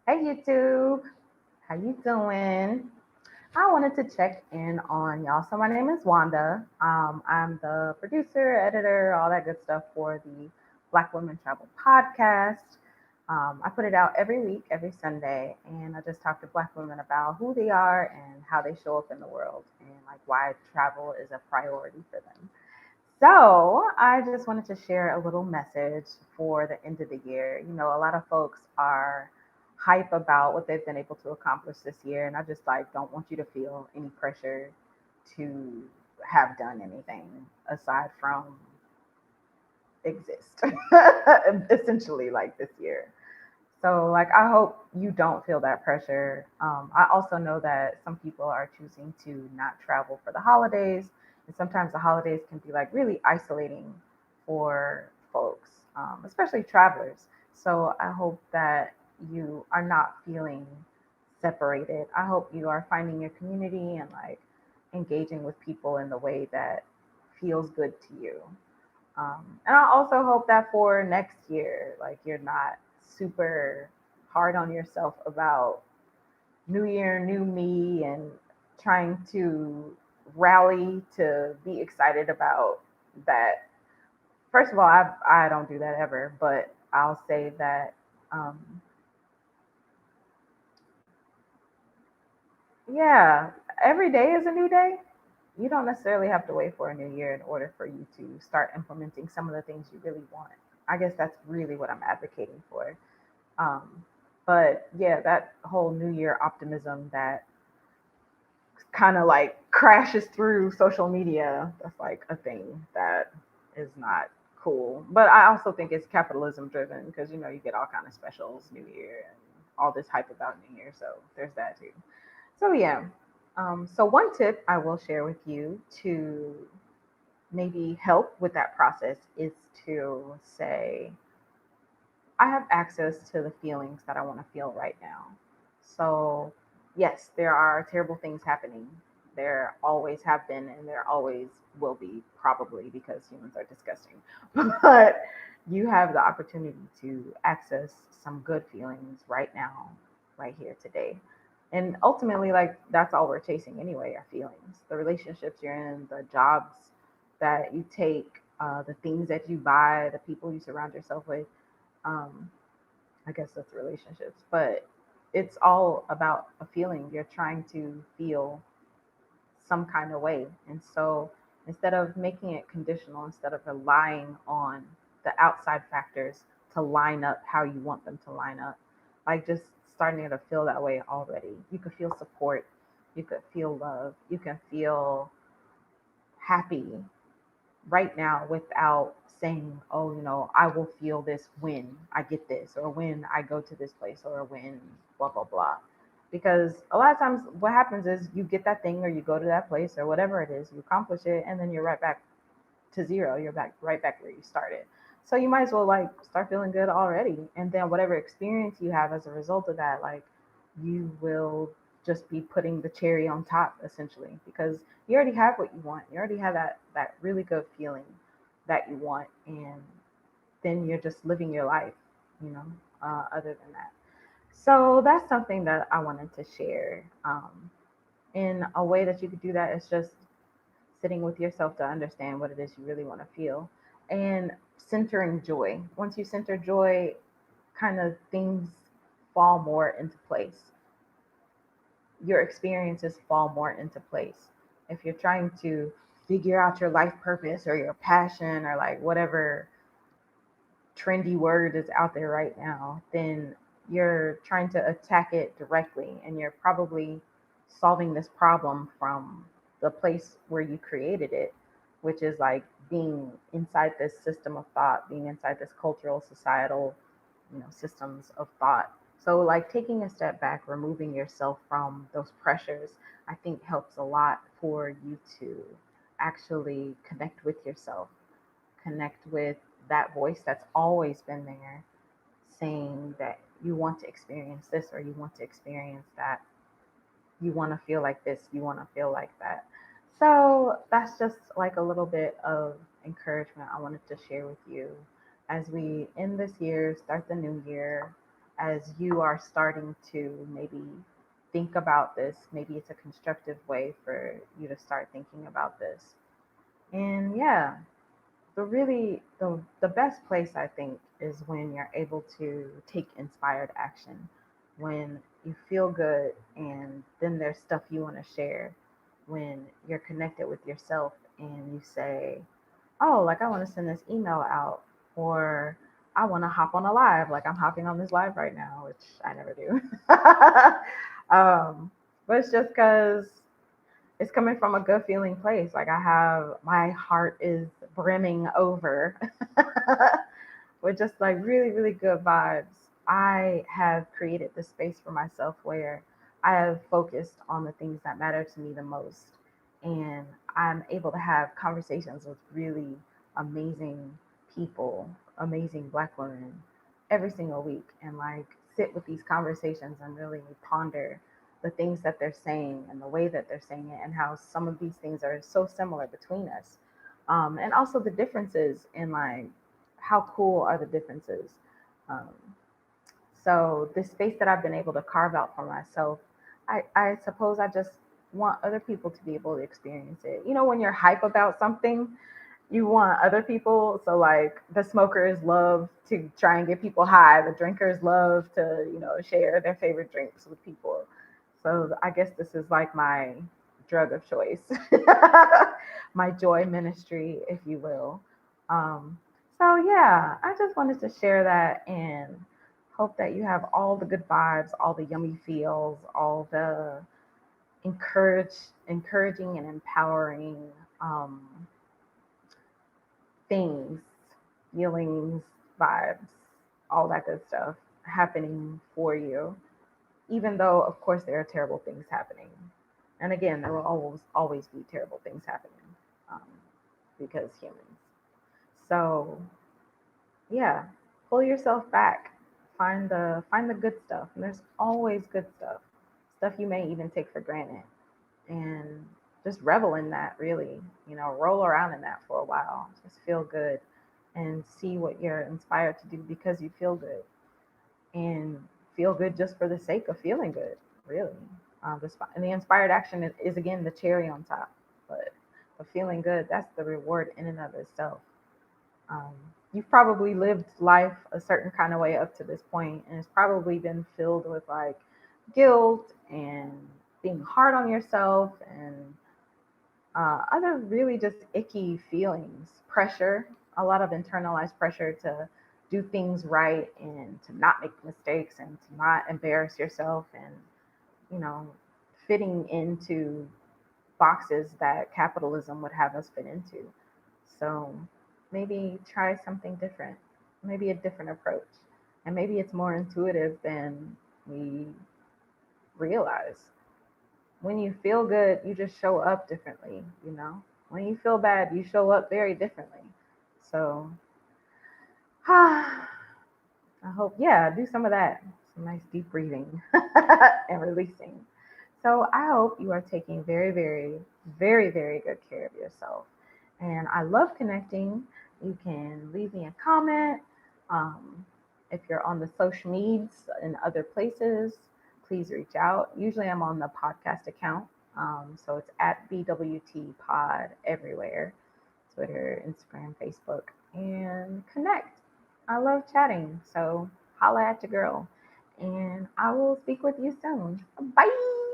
Hey YouTube, how you doing? I wanted to check in on y'all. So my name is Wanda. I'm the producer, editor, all that good stuff for the Black Women Travel podcast. I put it out every week, every Sunday, and I just talk to Black women about who they are and how they show up in the world, and like why travel is a priority for them. So I just wanted to share a little message for the end of the year. You know, a lot of folks are hype about what they've been able to accomplish this year, and I just like don't want you to feel any pressure to have done anything aside from exist, essentially, like this year. So, like, I hope you don't feel that pressure. I also know that some people are choosing to not travel for the holidays, and sometimes the holidays can be like really isolating for folks, especially travelers. So, I hope that you are not feeling separated. I hope you are finding your community and like engaging with people in the way that feels good to you. And I also hope that for next year, like you're not super hard on yourself about new year, new me, and trying to rally to be excited about that. First of all, I don't do that ever, but I'll say that, um, yeah, every day is a new day. You don't necessarily have to wait for a new year in order for you to start implementing some of the things you really want. I guess that's really what I'm advocating for. Um, but yeah, that whole New Year optimism that kind of like crashes through social media, that's like a thing that is not cool. But I also think it's capitalism driven because you know you get all kind of specials New Year and all this hype about New Year. So there's that too. So yeah. So one tip I will share with you to maybe help with that process is to say, I have access to the feelings that I want to feel right now. So, yes, there are terrible things happening. There always have been, and there always will be, probably because humans are disgusting. But you have the opportunity to access some good feelings right now, right here today. And ultimately, like, that's all we're chasing anyway, our feelings. The relationships you're in, the jobs that you take, the things that you buy, the people you surround yourself with. um, I guess that's relationships, but it's all about a feeling. You're trying to feel some kind of way. And so instead of making it conditional, instead of relying on the outside factors to line up how you want them to line up, like just starting to feel that way already. You could feel support, you could feel love, you can feel happy right now without saying, oh, you know, I will feel this when I get this, or when I go to this place, or when blah, blah, blah. Because a lot of times what happens is you get that thing, or you go to that place, or whatever it is, you accomplish it, and then you're right back to zero. You're back right back where you started. So you might as well like start feeling good already. And then whatever experience you have as a result of that, like you will just be putting the cherry on top essentially because you already have what you want. You already have that really good feeling that you want, and then you're just living your life, you know, other than that. So that's something that I wanted to share. In a way that you could do that is just sitting with yourself to understand what it is you really want to feel and centering joy. Once you center joy, kind of things fall more into place. Your experiences fall more into place. If you're trying to figure out your life purpose or your passion or like whatever trendy word is out there right now, then you're trying to attack it directly and you're probably solving this problem from the place where you created it, which is like being inside this system of thought, being inside this cultural, societal, you know, systems of thought. So like taking a step back, removing yourself from those pressures, I think helps a lot for you to actually connect with yourself, connect with that voice that's always been there saying that you want to experience this or you want to experience that. You want to feel like this, you want to feel like that. So that's just like a little bit of encouragement I wanted to share with you as we end this year, start the new year. as you are starting to maybe think about this. Maybe it's a constructive way for you to start thinking about this. And yeah, the best place I think is when you're able to take inspired action, when you feel good and then there's stuff you want to share, when you're connected with yourself and you say, oh, like I want to send this email out, or I want to hop on a live, like I'm hopping on this live right now, which I never do. But it's just because it's coming from a good feeling place. Like I have, my heart is brimming over with just like really, really good vibes. I have created this space for myself where I have focused on the things that matter to me the most. And I'm able to have conversations with really amazing people, amazing Black women every single week, and like sit with these conversations and really ponder the things that they're saying and the way that they're saying it, and how some of these things are so similar between us. And also the differences in like how cool are the differences. Um, so this space that I've been able to carve out for myself, I suppose I just want other people to be able to experience it. You know, when you're hype about something, you want other people. So like the smokers love to try and get people high. The drinkers love to, you know, share their favorite drinks with people. So I guess this is like my drug of choice, my joy ministry, if you will. Um, so yeah, I just wanted to share that and hope that you have all the good vibes, all the yummy feels, all the encourage, encouraging and empowering um, things, feelings, vibes, all that good stuff happening for you, even though, of course, there are terrible things happening. And again, there will always be terrible things happening um, because humans. So yeah, pull yourself back. Find the good stuff. And there's always good stuff you may even take for granted, and just revel in that. Really, you know, roll around in that for a while. Just feel good and see what you're inspired to do because you feel good, and feel good just for the sake of feeling good. Really, and the inspired action is again the cherry on top, but feeling good, that's the reward in and of itself. um, you've probably lived life a certain kind of way up to this point, and it's probably been filled with like guilt and being hard on yourself and other really just icky feelings, pressure, a lot of internalized pressure to do things right and to not make mistakes and to not embarrass yourself, and you know, fitting into boxes that capitalism would have us fit into. So maybe try something different, maybe a different approach. And maybe it's more intuitive than we realize. When you feel good, you just show up differently, you know? When you feel bad, you show up very differently. So I hope, yeah, do some of that. Some nice deep breathing and releasing. So I hope you are taking very, very, very, very good care of yourself. And I love connecting. You can leave me a comment. Um, if you're on the social medias and other places, please reach out. Usually I'm on the podcast account. So it's at BWT Pod everywhere: Twitter, Instagram, Facebook, and connect. I love chatting. So holla at your girl. And I will speak with you soon. Bye.